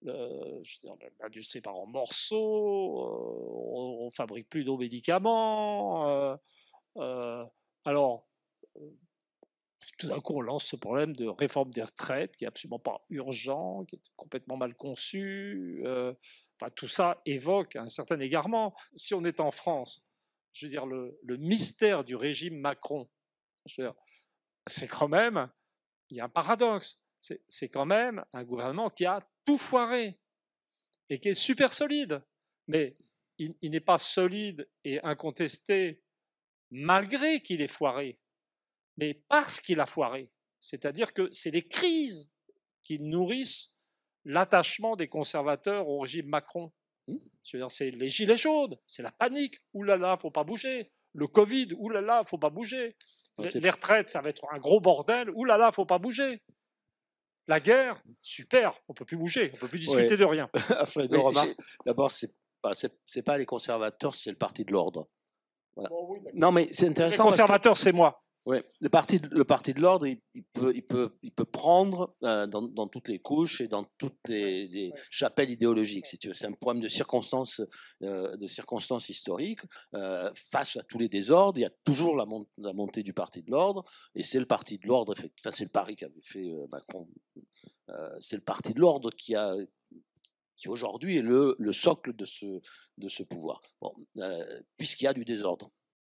je veux dire, l'industrie part en morceaux, on fabrique plus nos médicaments. Alors, tout d'un coup, on lance ce problème de réforme des retraites qui est absolument pas urgent, qui est complètement mal conçu. Enfin, tout ça évoque un certain égarement. Si on est en France, je veux dire, le mystère du régime Macron, je veux dire, c'est quand même, il y a un paradoxe. C'est quand même un gouvernement qui a tout foiré et qui est super solide. Mais il n'est pas solide et incontesté malgré qu'il ait foiré, mais parce qu'il a foiré. C'est-à-dire que c'est les crises qui nourrissent l'attachement des conservateurs au régime Macron. C'est les gilets jaunes, c'est la panique. Ouh là là, faut pas bouger. Le Covid, ouh là là, faut pas bouger. Les retraites, ça va être un gros bordel. Ouh là là, faut pas bouger. La guerre, super, on peut plus bouger, on peut plus discuter de rien. Enfin, deux remarques. D'abord, c'est pas les conservateurs, c'est le parti de l'ordre. Voilà. Bon, oui, non, mais c'est intéressant. Les conservateurs, c'est moi. Ouais, le parti de l'ordre, il peut prendre dans toutes les couches et dans toutes les chapelles idéologiques, si tu veux. C'est un problème de circonstances historiques. Face à tous les désordres, il y a toujours la montée du parti de l'ordre, et c'est le parti de l'ordre. Enfin, c'est le pari qu'avait fait Macron. C'est le parti de l'ordre qui aujourd'hui est le socle de ce pouvoir. Bon, puisqu'il y a du désordre.